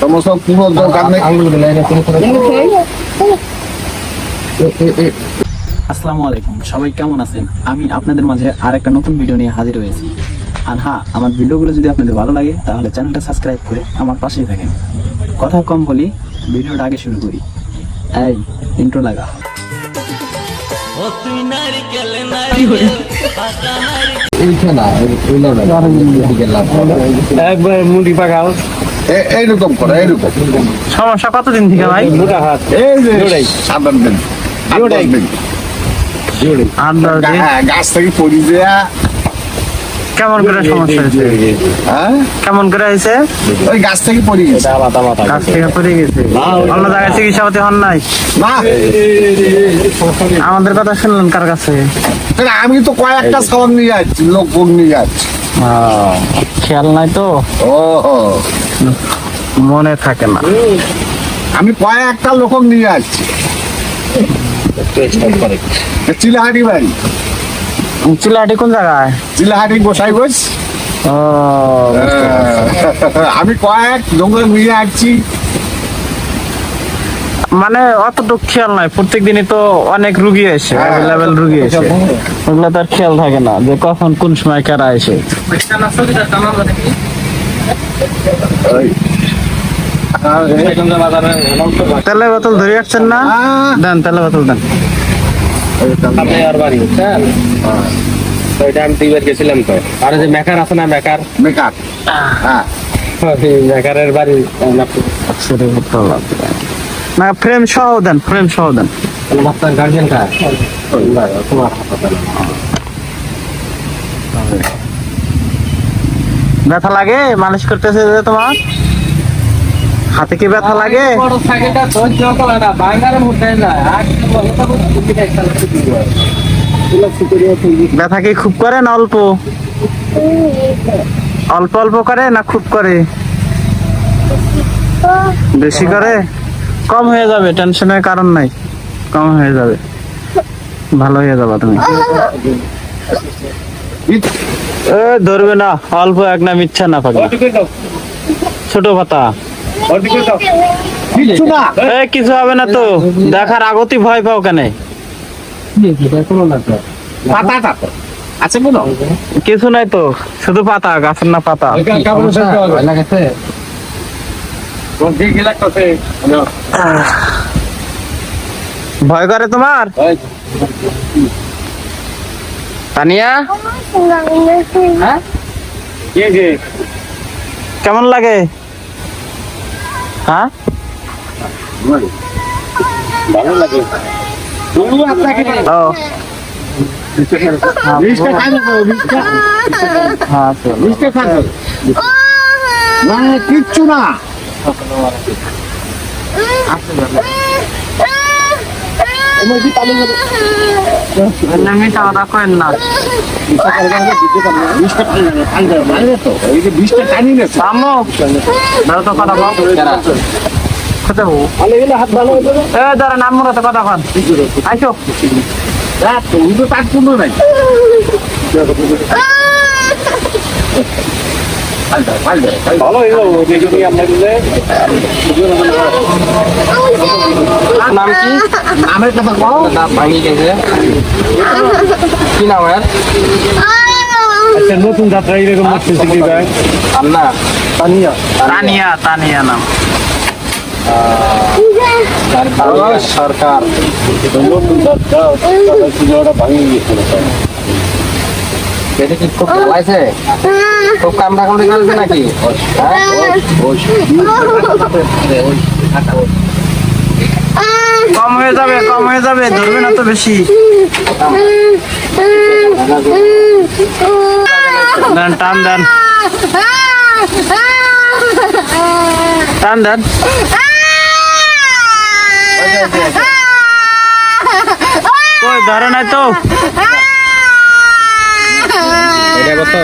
সমস্ত পুরো দরকার নেই। আসসালামু আলাইকুম, সবাই কেমন আছেন? আমি আপনাদের মাঝে আরেকটা নতুন ভিডিও নিয়ে হাজির হয়েছি। আর হ্যাঁ, আমার ভিডিওগুলো যদি আপনাদের ভালো লাগে তাহলে চ্যানেলটা সাবস্ক্রাইব করে আমার পাশেই থাকেন। কথা কম বলি, ভিডিওটা আগে শুরু করি। এই ইন্ট্রো লাগা। একবার মুড়ি পাকাও এইরকম করে, এইরকম সমস্যা কতদিন থেকে ভাই? মোটা হাত এই যে 7 দিন 8 দিন গাছ থেকে পড়ি দেয়া। কেমন করে সমস্যা হয়েছে? হ্যাঁ, কেমন করে হয়েছে? ওই গাছ থেকে পড়ে গেছে। গাছ থেকে পড়ে গেছে, অন্য জায়গায় চিকিৎসাপাতি হন নাই? না, আমাদের কথা শুনলেন কার কাছে? আমি তো কয়েকটা সাবান নিয়ে যাচ্ছি, লোক নিয়ে যাচ্ছি। খেয়াল নাই তো, ও মনে থাকে না। আমি কয়েকটা লোক নিয়ে যাচ্ছি। চিলাহাটি বাড়ি। চিলাহাটি কোন জায়গায়? চিলাহাটি গোসাই গোস। ও, আমি কয়েক জঙ্গল নিয়ে আসছি। মানে অতটুকু খেয়াল নাই, প্রত্যেক দিনই তো অনেক রুগী আসে, অ্যাভেলেবেল রুগী আসে, ওগুলো তো আর খেয়াল থাকে না যে কখন কোন সময় কারা আসে। তেলের বোতল ধরে আসছেন না? দেন তেলের বোতল দেন। আমি 2 বার গেছিলাম তো। আর যে মেকার আছে না, মেকার মেকআপ। হ্যাঁ, মেকারের বাড়ি না, ফ্রেম সহ দেন, ফ্রেম সহ দেন। আপনার গার্জেনটা তোমার ব্যথা লাগে? মালিশ করতেছে যে তোমার হাতে কি ব্যথা লাগে? ব্যথা কি খুব করে না অল্প? অল্প অল্প করে না খুব করে? বেশি করে? কম হয়ে যাবে, টেনশনের কারণ নাই, কম হয়ে যাবে, ভালো হয়ে যাবে তুমি। ধরবে না, অল্প এক নাম, ইচ্ছা না পাবে, ছোট পাতা। কিচ্ছু না। কিছু হবে না তো, দেখার আগতেই ভয় পাও কেন? পাতাটা আছে কোনো কিছু নাই তো, শুধু পাতা, গাছের না পাতা। ভয় করে তোমার? তানিয়া, কেমন লাগে? হ্যাঁ, ভালো লাগে। ও কিচ্ছু না। মিঠা কথা কেন না? বিষটা টানি গেছে। আম্মু, দাও তো কথা বল। দাঁড়ান, আম্মুর তো কথা কন। আইসো, তুমি তো তার কোনো নাই। নাম কি? নামের কথা বল। ভাঙি গেছে। কি নাম এর? নতুন যাত্রা এরকম না, তানিয়া, তানিয়া নাম। সরকার ভাঙি গেছিল। এটা কি খুব চালাইছে? খুব কামড়া কামড়ি করেছে নাকি? কম হয়ে যাবে, কম হয়ে যাবে, ধরবে না তো বেশি। দেন, টান দেন, টান দেন। কই ধরে নাই তো? এটা কত?